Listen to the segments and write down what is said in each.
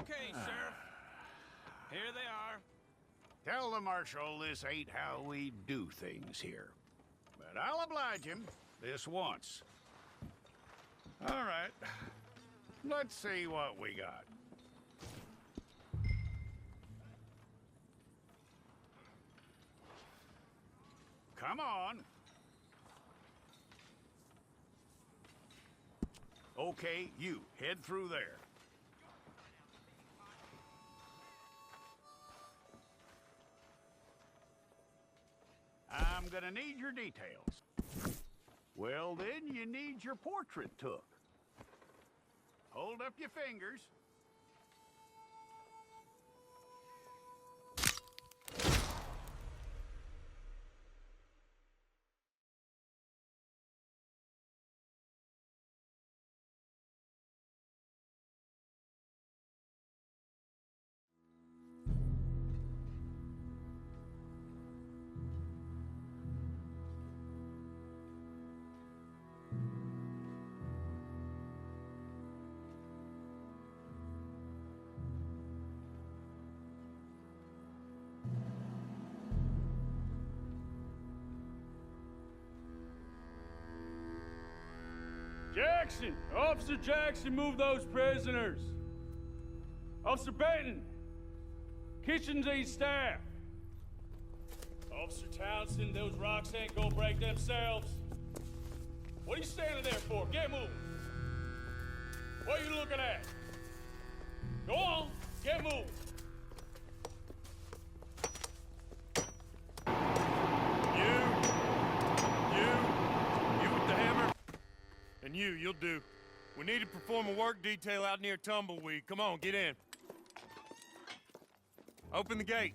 Okay, Sheriff. Here they are. Tell the Marshal this ain't how we do things here. But I'll oblige him this once. All right. Let's see what we got. Come on. Okay, you head through there. I'm gonna need your details. Well, then you need your portrait took. Hold up your fingers. Jackson! Officer Jackson, move those prisoners! Officer Benton! Kitchens and staff! Officer Townsend, those rocks ain't gonna break themselves. What are you standing there for? Get moving! What are you looking at? Go on, get moving! You with the hammer? And you'll do. We need to perform a work detail out near Tumbleweed. Come on, get in. Open the gate.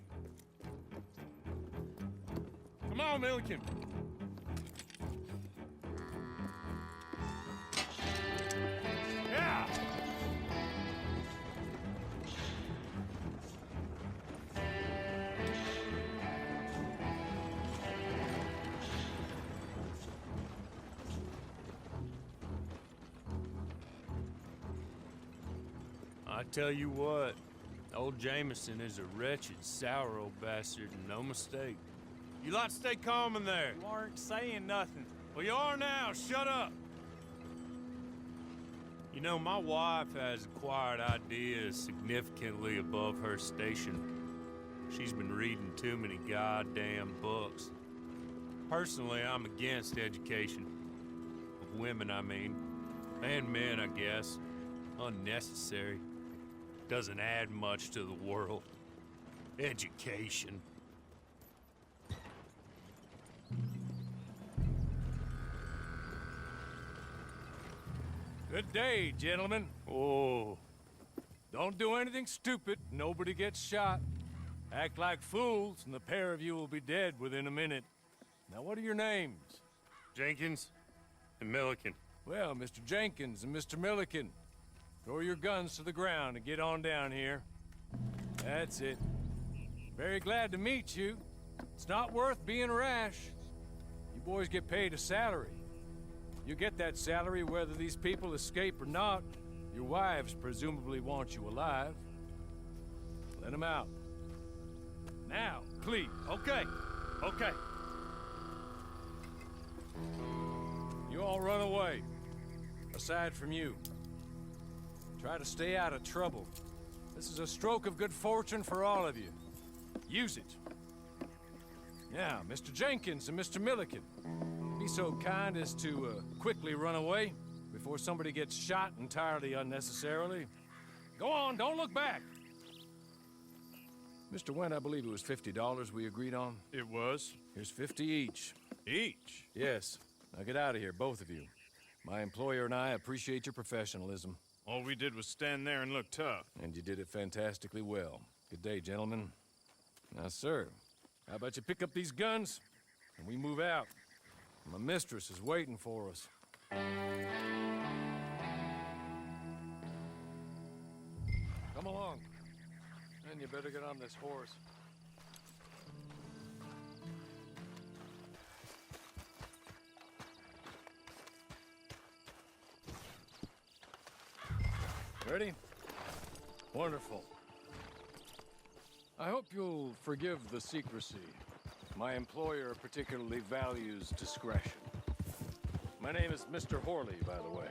Come on, Milliken. Yeah! I tell you what, old Jameson is a wretched, sour old bastard, and no mistake. You lot stay calm in there. You aren't saying nothing. Well, you are now. Shut up. You know, my wife has acquired ideas significantly above her station. She's been reading too many goddamn books. Personally, I'm against education. Of women, I mean. And men, I guess. Unnecessary. Doesn't add much to the world. Education. Good day, gentlemen. Oh. Don't do anything stupid. Nobody gets shot. Act like fools, and the pair of you will be dead within a minute. Now, what are your names? Jenkins and Milliken. Well, Mr. Jenkins and Mr. Milliken, throw your guns to the ground and get on down here. That's it. Very glad to meet you. It's not worth being rash. You boys get paid a salary. You get that salary whether these people escape or not. Your wives presumably want you alive. Let them out. Now, please. Okay. Okay. You all run away. Aside from you. Try to stay out of trouble. This is a stroke of good fortune for all of you. Use it. Now, Mr. Jenkins and Mr. Milliken, be so kind as to quickly run away before somebody gets shot entirely unnecessarily. Go on, don't look back. Mr. Wendt, I believe it was $50 we agreed on. It was. Here's 50 each. Each? Yes. Now get out of here, both of you. My employer and I appreciate your professionalism. All we did was stand there and look tough. And you did it fantastically well. Good day, gentlemen. Now, sir, how about you pick up these guns, and we move out? My mistress is waiting for us. Come along. And you better get on this horse. Ready? Wonderful. I hope you'll forgive the secrecy. My employer particularly values discretion. My name is Mr. Horley, by the way.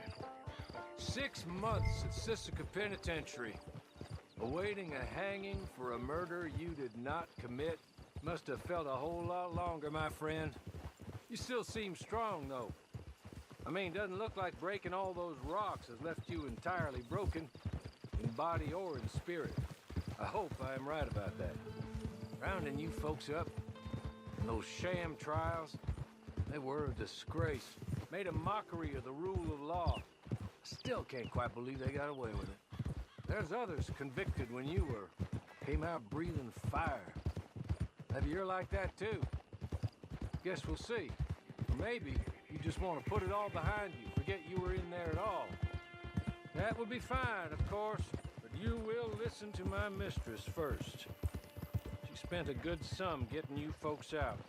6 months at Sisika Penitentiary, awaiting a hanging for a murder you did not commit. Must have felt a whole lot longer, my friend. You still seem strong, though. I mean, doesn't look like breaking all those rocks has left you entirely broken, in body or in spirit. I hope I am right about that. Rounding you folks up, those sham trials, they were a disgrace. Made a mockery of the rule of law. I still can't quite believe they got away with it. There's others convicted when you were. Came out breathing fire. Maybe you're like that too. Guess we'll see. Or maybe you just want to put it all behind you, forget you were in there at all. That would be fine, of course, but you will listen to my mistress first. She spent a good sum getting you folks out.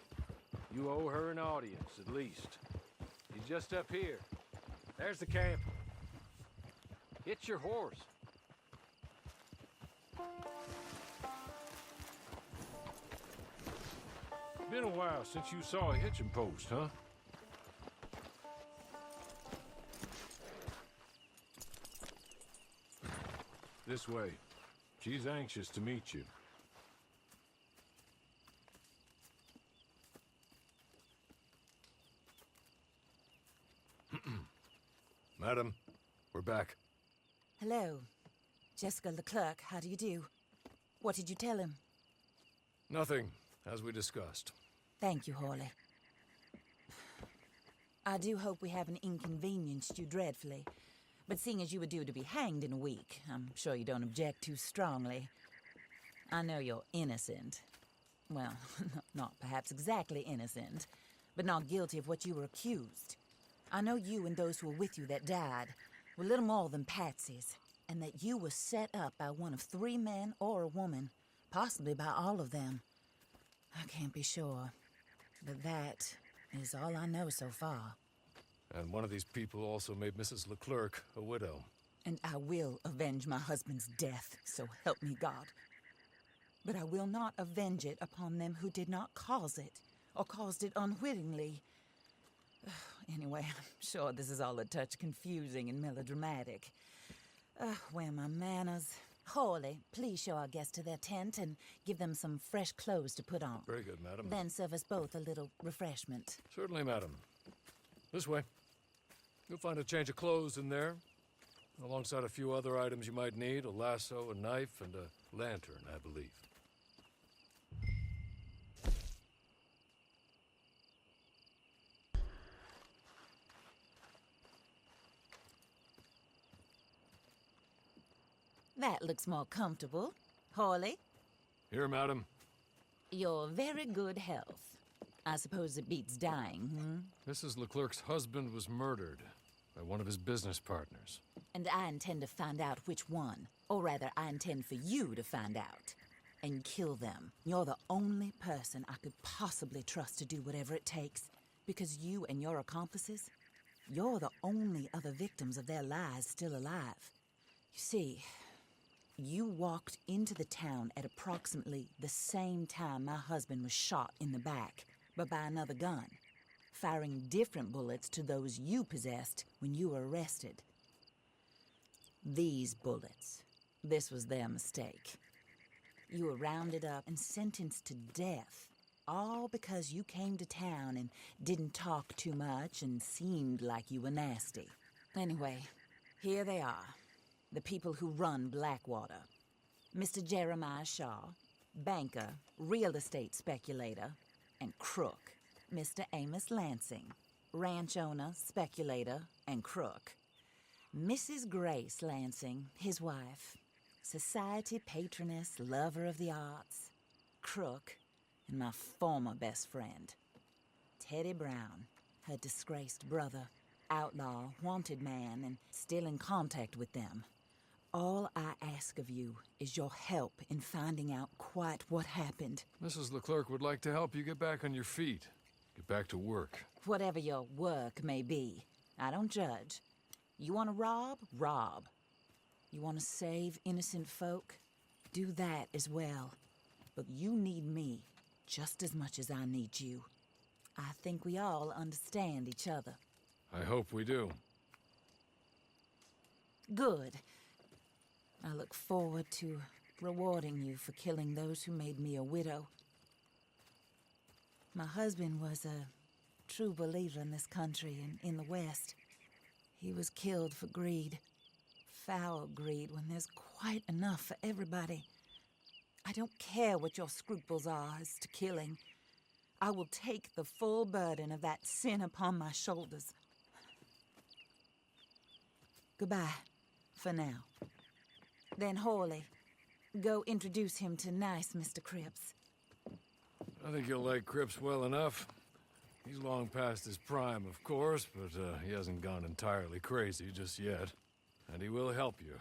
You owe her an audience, at least. She's just up here. There's the camp. Hitch your horse. Been a while since you saw a hitching post, huh? This way. She's anxious to meet you. Madam, we're back. Hello. Jessica Leclerc, how do you do? What did you tell him? Nothing, as we discussed. Thank you, Horley. I do hope we haven't inconvenienced you dreadfully. But seeing as you were due to be hanged in a week, I'm sure you don't object too strongly. I know you're innocent. Well, not perhaps exactly innocent, but not guilty of what you were accused. I know you and those who were with you that died were little more than patsies, and that you were set up by one of 3 men or a woman, possibly by all of them. I can't be sure, but that is all I know so far. And one of these people also made Mrs. Leclerc a widow. And I will avenge my husband's death, so help me God. But I will not avenge it upon them who did not cause it, or caused it unwittingly. Anyway, I'm sure this is all a touch confusing and melodramatic. Where are my manners? Horley, please show our guests to their tent and give them some fresh clothes to put on. Very good, madam. Then serve us both a little refreshment. Certainly, madam. This way. You'll find a change of clothes in there, alongside a few other items you might need, a lasso, a knife, and a lantern, I believe. That looks more comfortable. Horley, Here, madam. your very good health. I suppose it beats dying, Mrs. Leclerc's husband was murdered by one of his business partners. And I intend to find out which one. Or rather, I intend for you to find out. And kill them. You're the only person I could possibly trust to do whatever it takes. Because you and your accomplices, you're the only other victims of their lies still alive. You see, you walked into the town at approximately the same time my husband was shot in the back, but by another gun, firing different bullets to those you possessed when you were arrested. These bullets, this was their mistake. You were rounded up and sentenced to death, all because you came to town and didn't talk too much and seemed like you were nasty. Anyway, here they are, the people who run Blackwater. Mr. Jeremiah Shaw, banker, real estate speculator, and crook. Mr. Amos Lansing, ranch owner, speculator, and crook. Mrs. Grace Lansing, his wife, society patroness, lover of the arts, crook, and my former best friend. Teddy Brown, her disgraced brother, outlaw, wanted man, and still in contact with them. All I ask of you is your help in finding out quite what happened. Mrs. Leclerc would like to help you get back on your feet. Get back to work. Whatever your work may be, I don't judge. You want to rob? Rob. You want to save innocent folk? Do that as well. But you need me just as much as I need you. I think we all understand each other. I hope we do. Good. I look forward to rewarding you for killing those who made me a widow. My husband was a true believer in this country and in the West. He was killed for greed. Foul greed when there's quite enough for everybody. I don't care what your scruples are as to killing. I will take the full burden of that sin upon my shoulders. Goodbye, for now. Then Horley, go introduce him to nice Mr. Cripps. I think you'll like Cripps well enough. He's long past his prime, of course, but he hasn't gone entirely crazy just yet. And he will help you,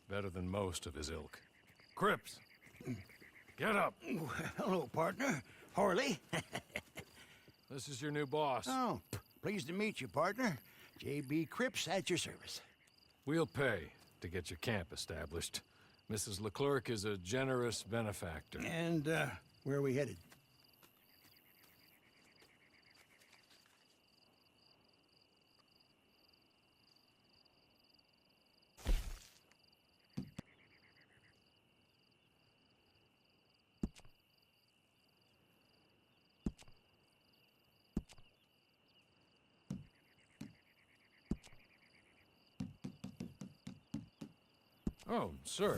better than most of his ilk. Cripps! Get up! Hello, partner. Horley. This is your new boss. Oh, pleased to meet you, partner. J.B. Cripps at your service. We'll pay to get your camp established. Mrs. Leclerc is a generous benefactor. And, where are we headed? Oh, sir.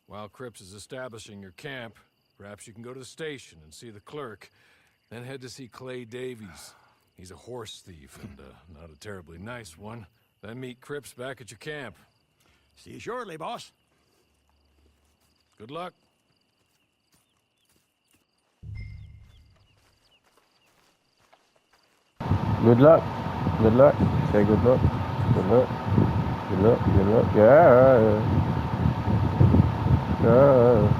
While Cripps is establishing your camp, perhaps you can go to the station and see the clerk, then head to see Clay Davies. He's a horse thief and not a terribly nice one. Then meet Cripps back at your camp. See you shortly, boss. Good luck. Good luck. Good luck. Say good luck. Good luck. Good luck. Good luck. Yeah. Yeah.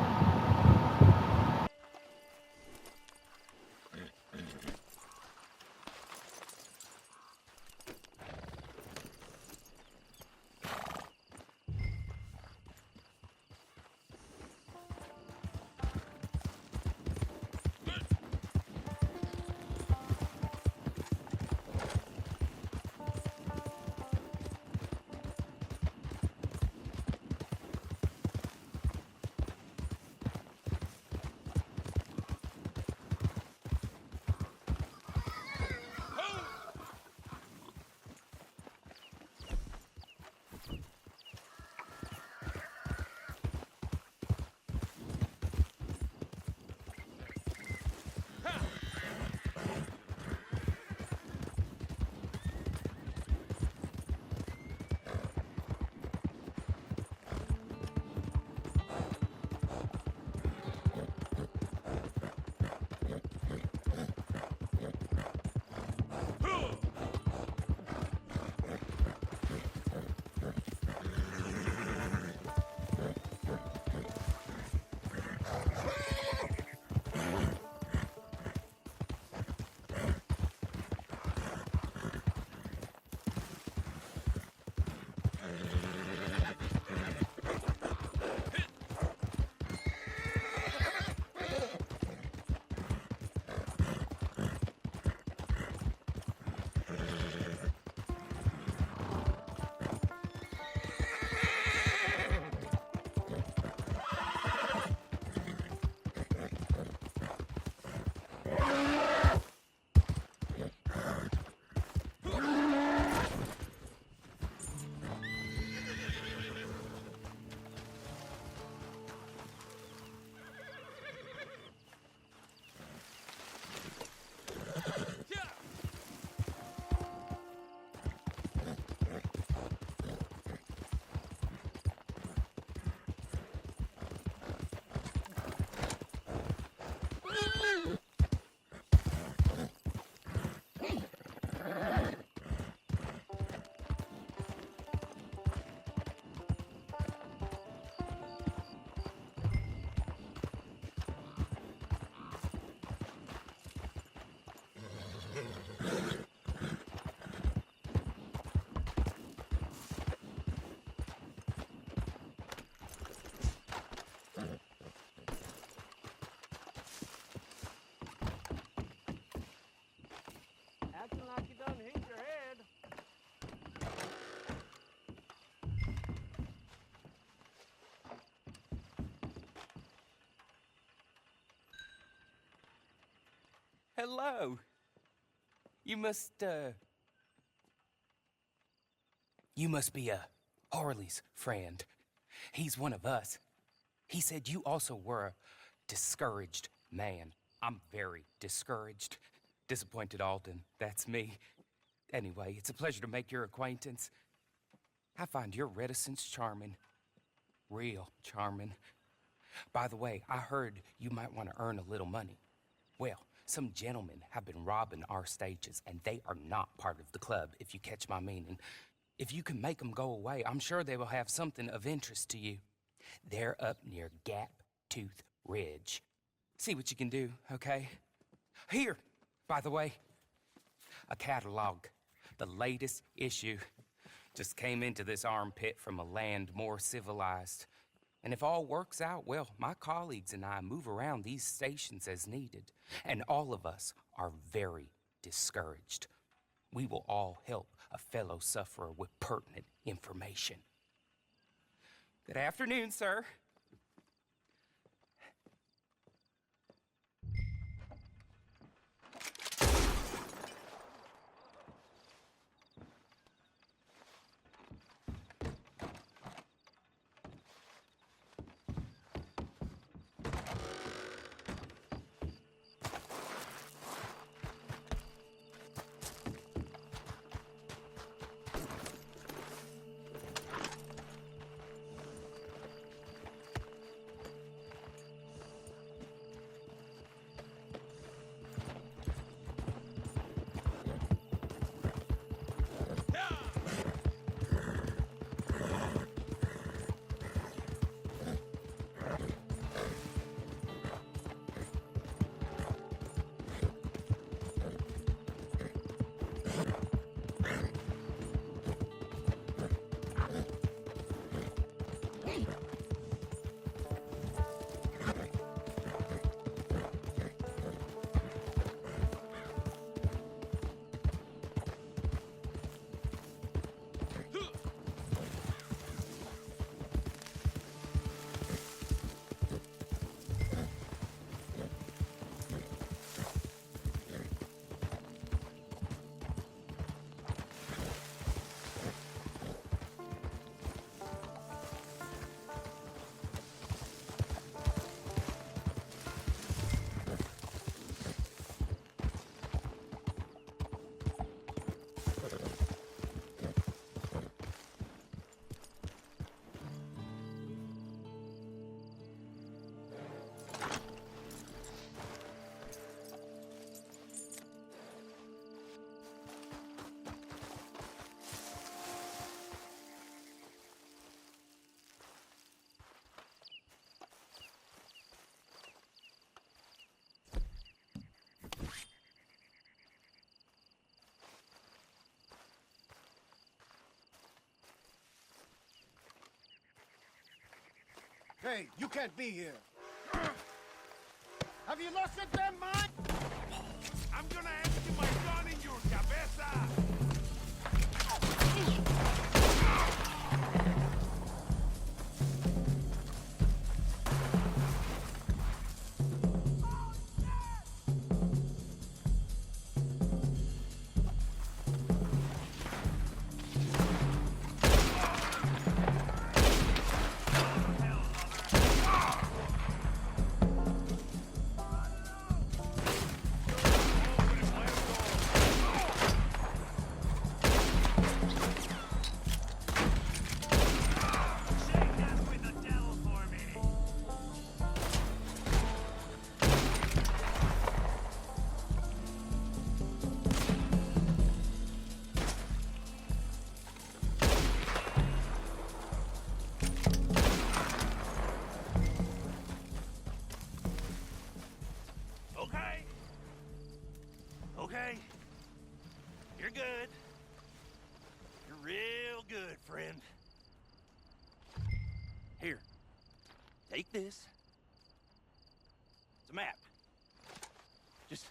Hello. You must be Harley's friend. He's one of us. He said you also were a discouraged man. I'm very discouraged. Disappointed Alden, that's me. Anyway, it's a pleasure to make your acquaintance. I find your reticence charming. Real charming. By the way, I heard you might want to earn a little money. Well, some gentlemen have been robbing our stages, and they are not part of the club, if you catch my meaning. If you can make them go away, I'm sure they will have something of interest to you. They're up near Gap Tooth Ridge. See what you can do, okay? Here, by the way, a catalog. The latest issue. Just came into this armpit from a land more civilized. And if all works out, well, my colleagues and I move around these stations as needed. And all of us are very discouraged. We will all help a fellow sufferer with pertinent information. Good afternoon, sir. Hey, you can't be here. Have you lost your damn mind? I'm gonna ask you my gun in your cabeza! Okay. You're good. You're real good, friend. Here. Take this. It's a map. Just...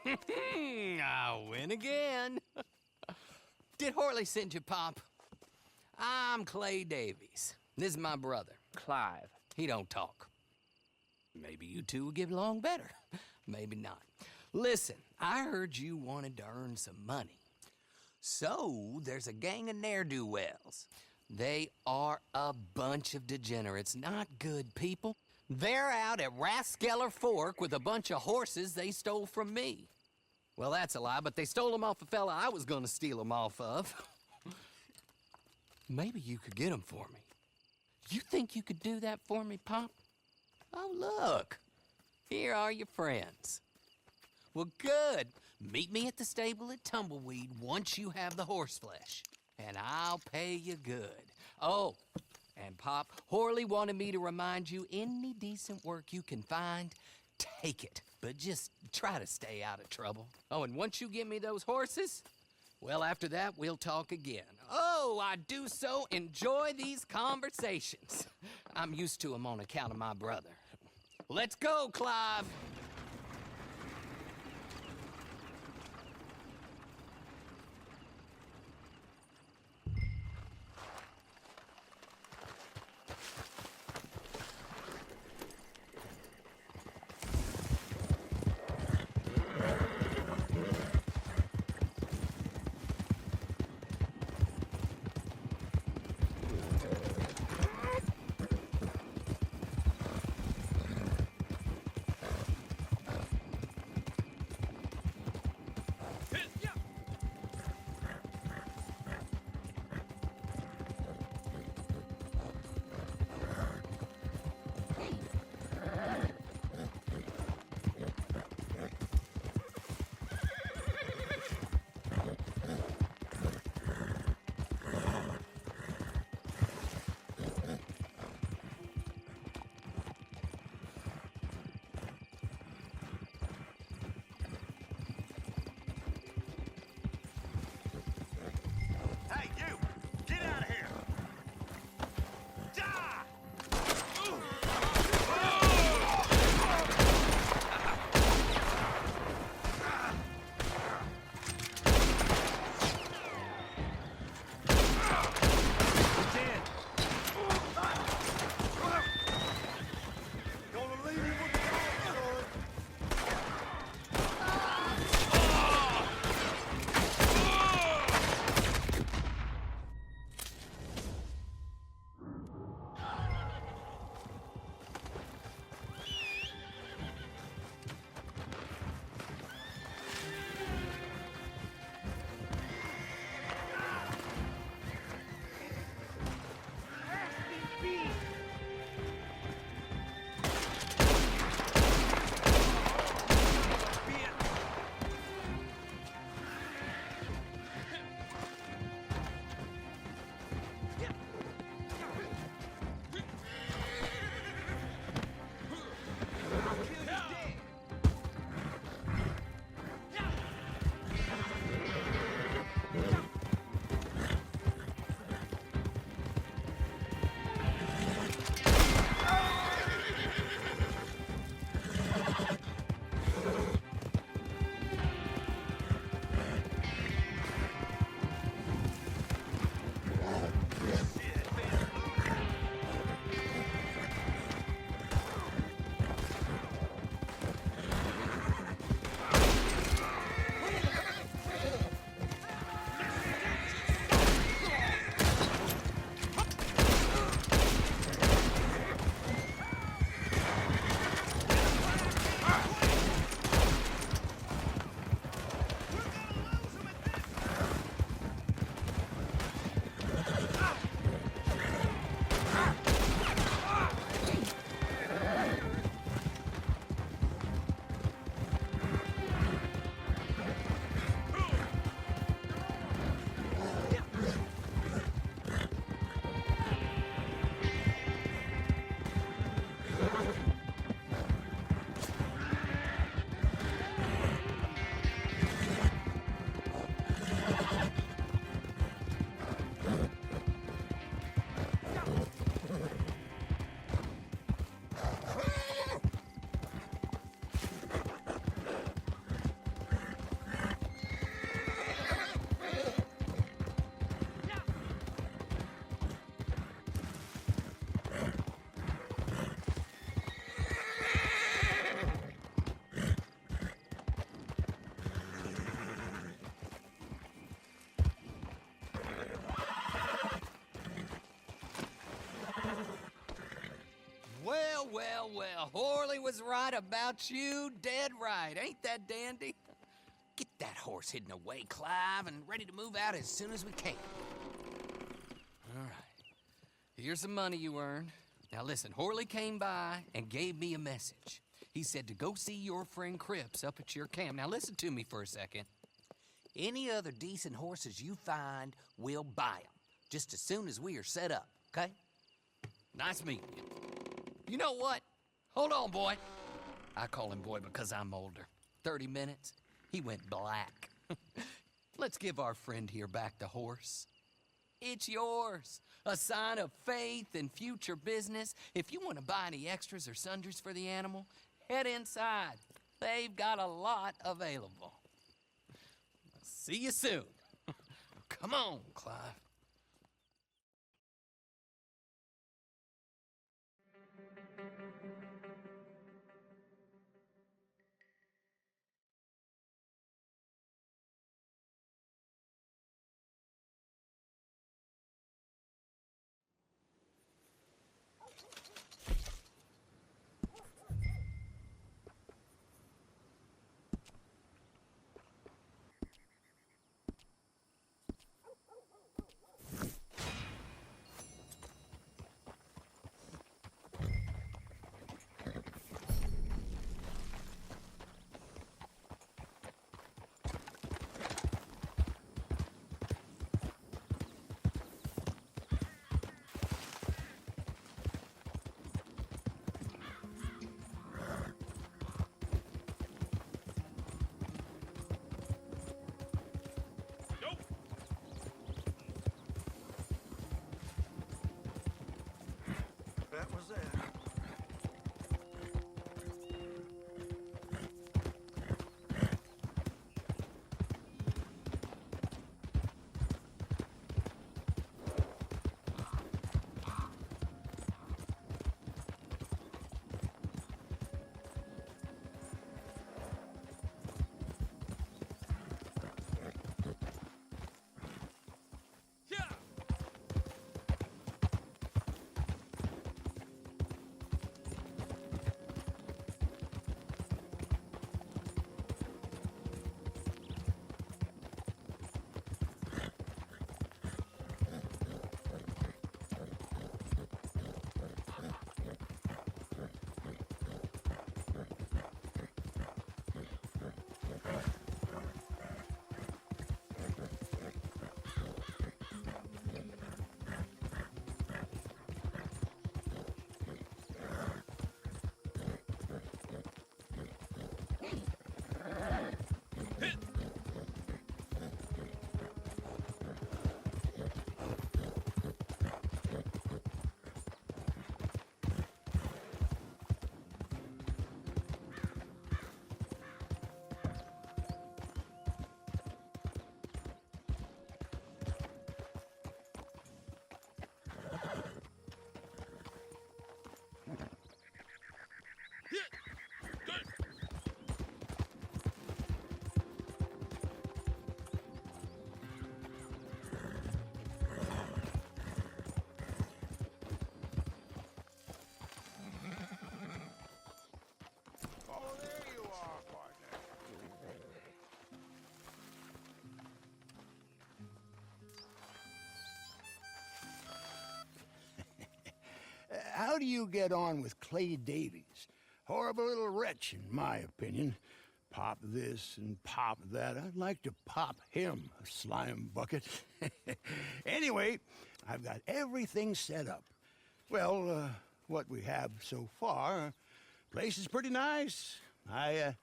I win again. Did Horley send you, Pop? I'm Clay Davies. This is my brother, Clive. He don't talk. Maybe you two will get along better. Maybe not. Listen, I heard you wanted to earn some money. So, there's a gang of ne'er-do-wells. They are a bunch of degenerates, not good people. They're out at Raskeller Fork with a bunch of horses they stole from me. Well, that's a lie, but they stole them off a fella I was gonna steal them off of. Maybe you could get them for me. You think you could do that for me, Pop? Oh, look. Here are your friends. Well, good. Meet me at the stable at Tumbleweed once you have the horse flesh, and I'll pay you good. Oh, and Pop, Horley wanted me to remind you, any decent work you can find, take it. But just try to stay out of trouble. Oh, and once you give me those horses, well, after that, we'll talk again. Oh, I do so enjoy these conversations. I'm used to them on account of my brother. Let's go, Clive. Well, well, Horley was right about you, dead right. Ain't that dandy? Get that horse hidden away, Clive, and ready to move out as soon as we can. All right. Here's the money you earned. Now listen, Horley came by and gave me a message. He said to go see your friend Cripps up at your camp. Now listen to me for a second. Any other decent horses you find, we'll buy them. Just as soon as we are set up, okay? Nice meeting you. You know what? Hold on, boy. I call him boy because I'm older. 30 minutes, he went black. Let's give our friend here back the horse. It's yours. A sign of faith and future business. If you want to buy any extras or sundries for the animal, head inside. They've got a lot available. See you soon. Come on, Clive. That was that. Oh, there you are, partner. How do you get on with Clay Davies? Horrible little wretch, in my opinion. Pop this and pop that. I'd like to pop him, a slime bucket. Anyway, I've got everything set up. Well, what we have so far, place is pretty nice. I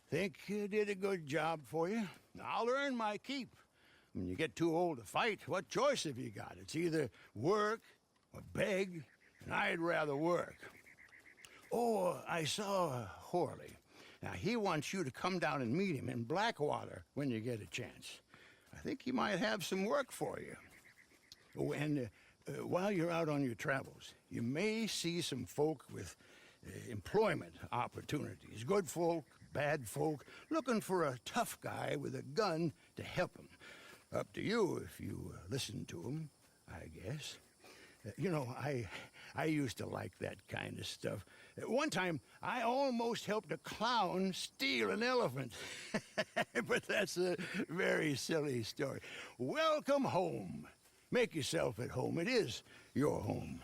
think you did a good job for you. I'll earn my keep. When you get too old to fight, what choice have you got? It's either work or beg, and I'd rather work. Oh, I saw Horley. Now, he wants you to come down and meet him in Blackwater when you get a chance. I think he might have some work for you. Oh, and while you're out on your travels, you may see some folk with employment opportunities. Good folk, bad folk, looking for a tough guy with a gun to help them. Up to you if you listen to them, I guess. You know, I used to like that kind of stuff. One time, I almost helped a clown steal an elephant. But that's a very silly story. Welcome home. Make yourself at home. It is your home.